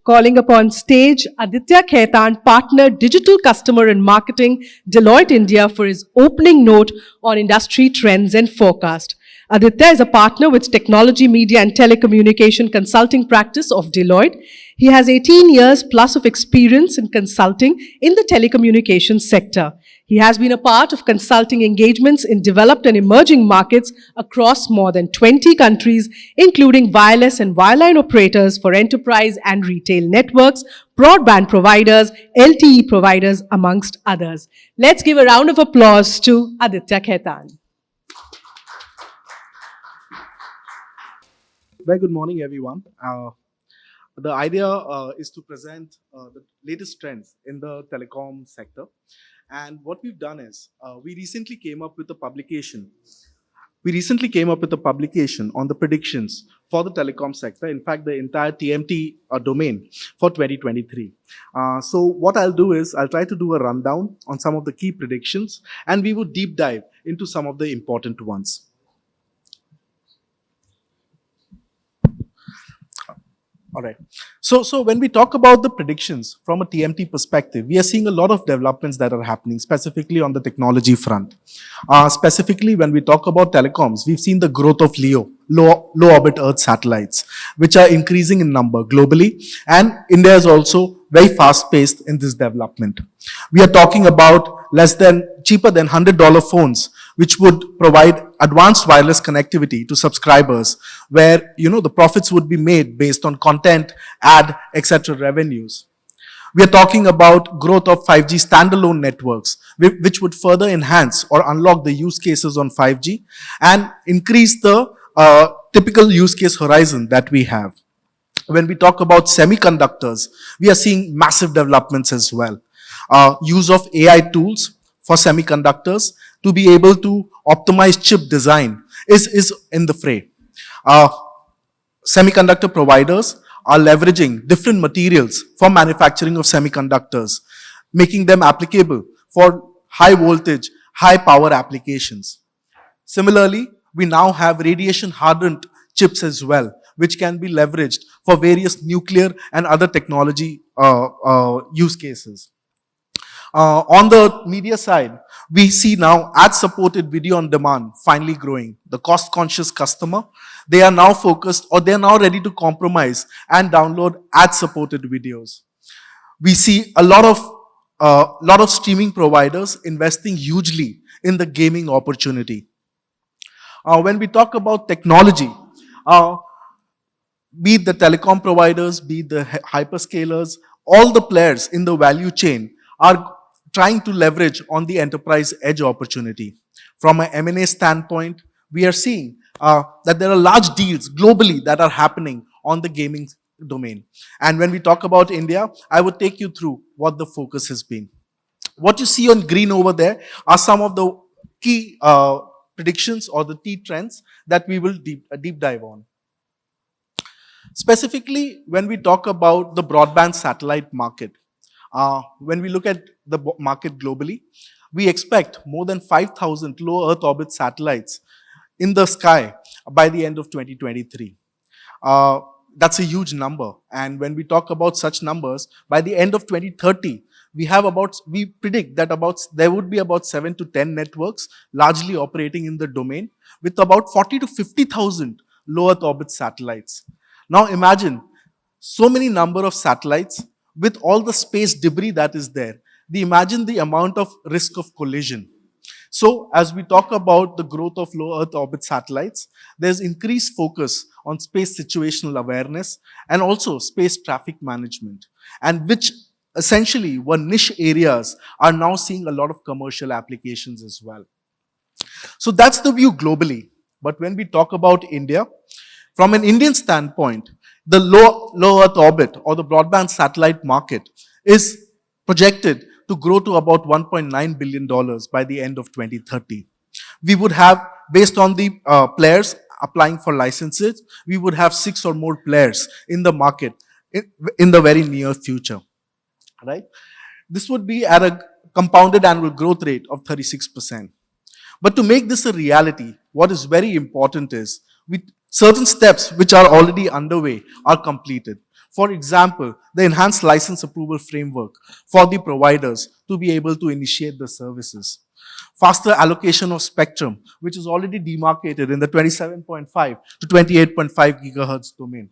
Calling upon stage Aditya Khaitan, Partner Digital Customer and Marketing, Deloitte India, for his opening note on industry trends and forecast. Aditya is a partner with Technology, Media and Telecommunication Consulting Practice of Deloitte. He has 18 years plus of experience in consulting in the telecommunications sector. He has been a part of consulting engagements in developed and emerging markets across more than 20 countries, including wireless and wireline operators for enterprise and retail networks, broadband providers, LTE providers, amongst others. Let's give a round of applause to Aditya Khaitan. Very good morning, everyone. The idea is to present the latest trends in the telecom sector. And what we've done is, we recently came up with a publication. On the predictions for the telecom sector, in fact, the entire TMT domain for 2023. So what I'll do is, I'll try to do a rundown on some of the key predictions, and we would deep dive into some of the important ones. All right. So when we talk about the predictions from a TMT perspective, we are seeing a lot of developments that are happening, specifically on the technology front. Specifically, when we talk about telecoms, we've seen the growth of LEO, low orbit Earth satellites, which are increasing in number globally. And India is also very fast-paced in this development. We are talking about cheaper than $100 phones, which would provide advanced wireless connectivity to subscribers, where the profits would be made based on content, ad, etc. revenues. We are talking about growth of 5G standalone networks, which would further enhance or unlock the use cases on 5G and increase the typical use case horizon that we have. When we talk about semiconductors, we are seeing massive developments as well. Use of AI tools for semiconductors to be able to optimize chip design is in the fray. Semiconductor providers are leveraging different materials for manufacturing of semiconductors, making them applicable for high voltage, high power applications. Similarly, we now have radiation hardened chips as well, which can be leveraged for various nuclear and other technology use cases. On the media side, we see now ad-supported video on demand finally growing. The cost-conscious customer, they are now focused, or they are now ready to compromise and download ad-supported videos. We see a lot of streaming providers investing hugely in the gaming opportunity. When we talk about technology, be it the telecom providers, be it the hyperscalers, all the players in the value chain are trying to leverage on the enterprise edge opportunity. From an M&A standpoint, we are seeing that there are large deals globally that are happening on the gaming domain. And when we talk about India, I would take you through what the focus has been. What you see on green over there are some of the key predictions or the key trends that we will deep dive on. Specifically, when we talk about the broadband satellite market, when we look at the market globally, we expect more than 5,000 low Earth orbit satellites in the sky by the end of 2023. That's a huge number. And when we talk about such numbers, by the end of 2030, we predict that there would be about 7 to 10 networks largely operating in the domain with about 40 to 50,000 low Earth orbit satellites. Now imagine so many number of satellites with all the space debris that is there. Imagine the amount of risk of collision. So as we talk about the growth of low Earth orbit satellites, there's increased focus on space situational awareness and also space traffic management, and which essentially were niche areas are now seeing a lot of commercial applications as well. So that's the view globally. But when we talk about India, from an Indian standpoint, the low Earth orbit or the broadband satellite market is projected to grow to about $1.9 billion by the end of 2030. We would have, based on the players applying for licenses, we would have 6 or more players in the market in the very near future. Right? This would be at a compounded annual growth rate of 36%. But to make this a reality, what is very important is certain steps which are already underway are completed. For example, the enhanced license approval framework for the providers to be able to initiate the services. Faster allocation of spectrum, which is already demarcated in the 27.5 to 28.5 gigahertz domain.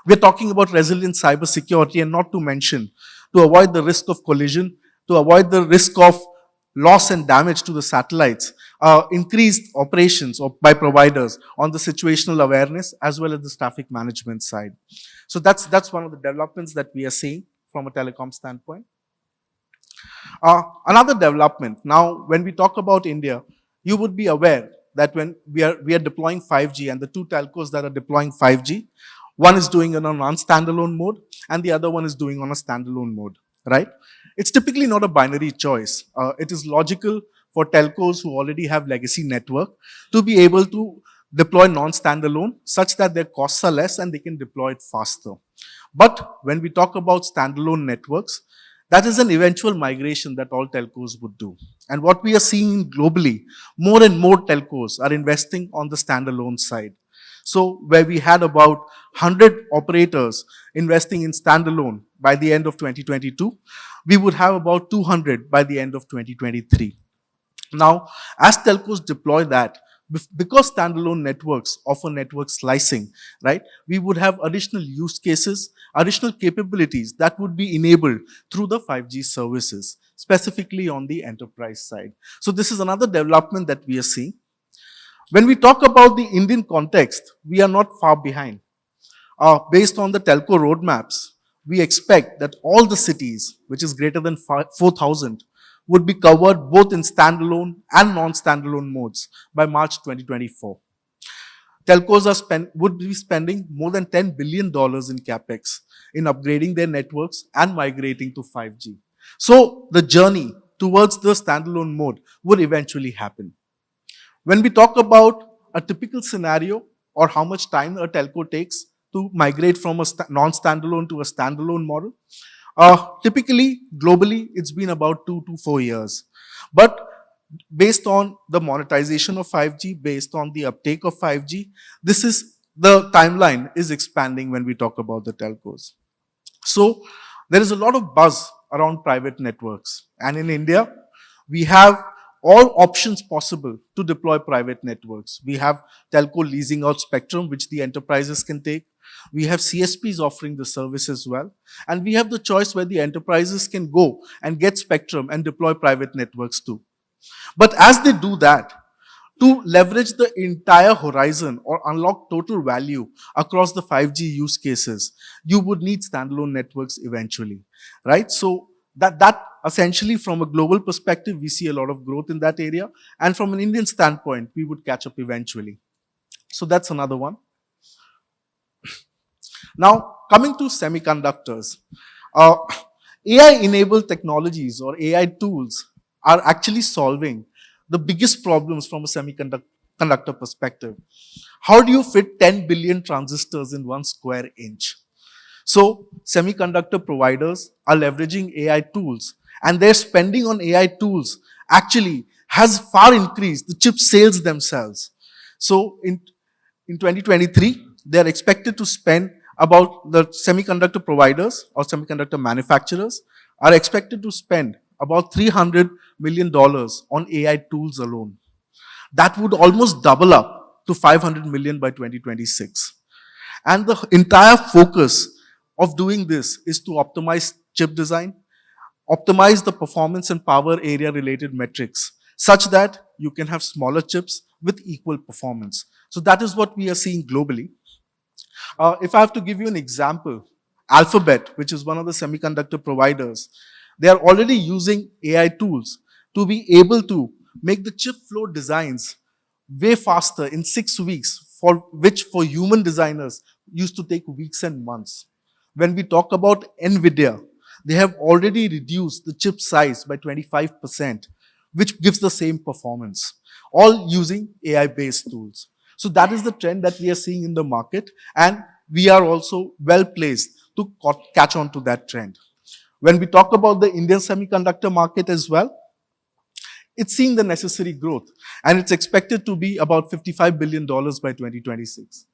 We're talking about resilient cybersecurity, and not to mention, to avoid the risk of collision, to avoid the risk of loss and damage to the satellites, increased operations by providers on the situational awareness as well as the traffic management side. So that's one of the developments that we are seeing from a telecom standpoint. Another development, now when we talk about India, you would be aware that when we are deploying 5G, and the two telcos that are deploying 5G, one is doing it on non-standalone mode and the other one is doing on a standalone mode, right? It's typically not a binary choice. It is logical for telcos who already have legacy network to be able to deploy non-standalone such that their costs are less and they can deploy it faster. But when we talk about standalone networks, that is an eventual migration that all telcos would do. And what we are seeing globally, more and more telcos are investing on the standalone side. So where we had about 100 operators investing in standalone by the end of 2022, we would have about 200 by the end of 2023. Now, as telcos deploy that, because standalone networks offer network slicing, right, we would have additional use cases, additional capabilities that would be enabled through the 5G services, specifically on the enterprise side. So this is another development that we are seeing. When we talk about the Indian context, we are not far behind. Based on the telco roadmaps, we expect that all the cities, which is greater than 4,000, would be covered both in standalone and non-standalone modes by March 2024. Telcos would be spending more than $10 billion in capex in upgrading their networks and migrating to 5G. So the journey towards the standalone mode would eventually happen. When we talk about a typical scenario or how much time a telco takes to migrate from a non-standalone to a standalone model, typically, globally, it's been about 2 to 4 years. But based on the monetization of 5G, based on the uptake of 5G, the timeline is expanding when we talk about the telcos. So there is a lot of buzz around private networks. And in India, we have all options possible to deploy private networks. We have telco leasing out spectrum, which the enterprises can take. We have CSPs offering the service as well. And we have the choice where the enterprises can go and get spectrum and deploy private networks too. But as they do that, to leverage the entire horizon or unlock total value across the 5G use cases, you would need standalone networks eventually, right? So that essentially from a global perspective, we see a lot of growth in that area. And from an Indian standpoint, we would catch up eventually. So that's another one. Now, coming to semiconductors, AI-enabled technologies or AI tools are actually solving the biggest problems from a semiconductor perspective. How do you fit 10 billion transistors in 1 square inch? So, semiconductor providers are leveraging AI tools, and their spending on AI tools actually has far increased the chip sales themselves. So, in 2023, they are expected to spend about the semiconductor providers or semiconductor manufacturers are expected to spend about $300 million on AI tools alone. That would almost double up to 500 million by 2026. And the entire focus of doing this is to optimize chip design, optimize the performance and power area related metrics such that you can have smaller chips with equal performance. So that is what we are seeing globally. If I have to give you an example, Alphabet, which is one of the semiconductor providers, they are already using AI tools to be able to make the chip flow designs way faster in 6 weeks, which for human designers used to take weeks and months. When we talk about NVIDIA, they have already reduced the chip size by 25%, which gives the same performance, all using AI-based tools. So that is the trend that we are seeing in the market, and we are also well placed to catch on to that trend. When we talk about the Indian semiconductor market as well, it's seeing the necessary growth, and it's expected to be about $55 billion by 2026.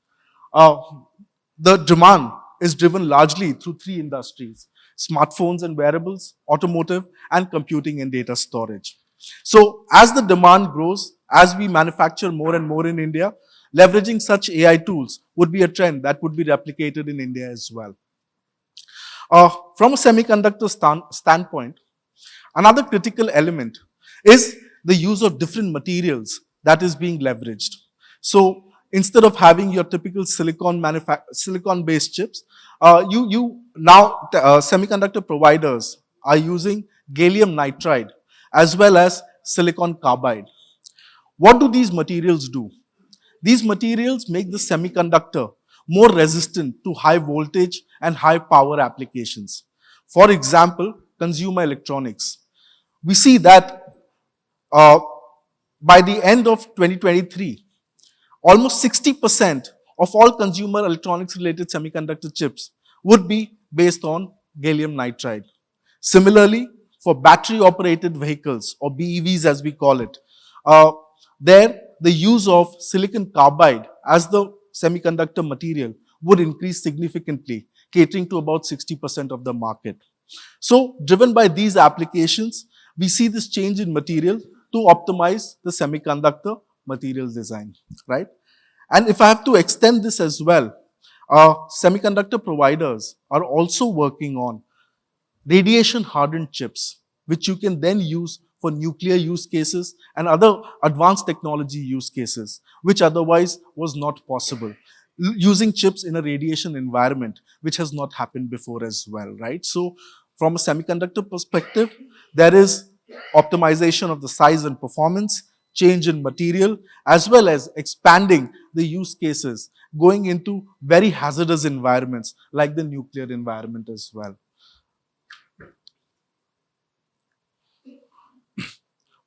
The demand is driven largely through three industries: smartphones and wearables, automotive, and computing and data storage. So as the demand grows, as we manufacture more and more in India, leveraging such AI tools would be a trend that would be replicated in India as well. From a semiconductor standpoint, another critical element is the use of different materials that is being leveraged. So instead of having your typical silicon-based chips, semiconductor providers are using gallium nitride as well as silicon carbide. What do these materials do? These materials make the semiconductor more resistant to high voltage and high power applications. For example, consumer electronics. We see that uh, by the end of 2023, almost 60% of all consumer electronics related semiconductor chips would be based on gallium nitride. Similarly, for battery operated vehicles, or BEVs as we call it, uh, there the use of silicon carbide as the semiconductor material would increase significantly, catering to about 60% of the market. So, driven by these applications, we see this change in material to optimize the semiconductor material design, right? And if I have to extend this as well, semiconductor providers are also working on radiation hardened chips, which you can then use for nuclear use cases and other advanced technology use cases, which otherwise was not possible. Using chips in a radiation environment, which has not happened before as well, right? So from a semiconductor perspective, there is optimization of the size and performance, change in material, as well as expanding the use cases, going into very hazardous environments like the nuclear environment as well.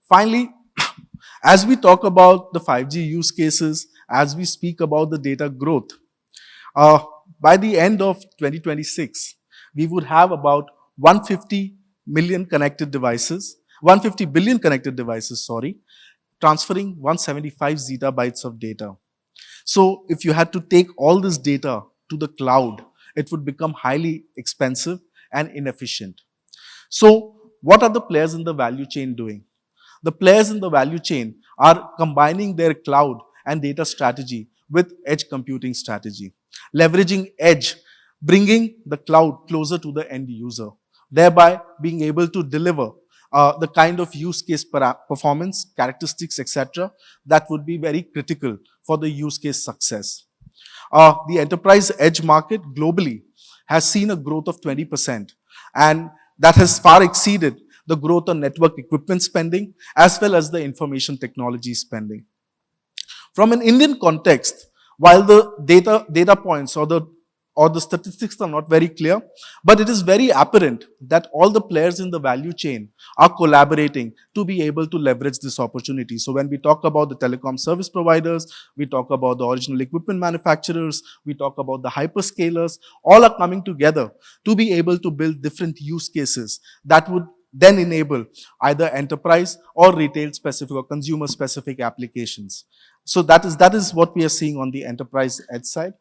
Finally, as we talk about the 5G use cases, as we speak about the data growth, uh, by the end of 2026, we would have about 150 million connected devices, 150 billion connected devices, sorry, transferring 175 zettabytes of data. So if you had to take all this data to the cloud, it would become highly expensive and inefficient. So what are the players in the value chain doing? The players in the value chain are combining their cloud and data strategy with edge computing strategy, leveraging edge, bringing the cloud closer to the end user, thereby being able to deliver the kind of use case performance, characteristics, etc., that would be very critical for the use case success. The enterprise edge market globally has seen a growth of 20%, and that has far exceeded the growth on network equipment spending as well as the information technology spending. From an Indian context, while the data points or the statistics are not very clear, but it is very apparent that all the players in the value chain are collaborating to be able to leverage this opportunity. So when we talk about the telecom service providers, we talk about the original equipment manufacturers, we talk about the hyperscalers, all are coming together to be able to build different use cases that would then enable either enterprise or retail specific or consumer specific applications. So that is what we are seeing on the enterprise edge side.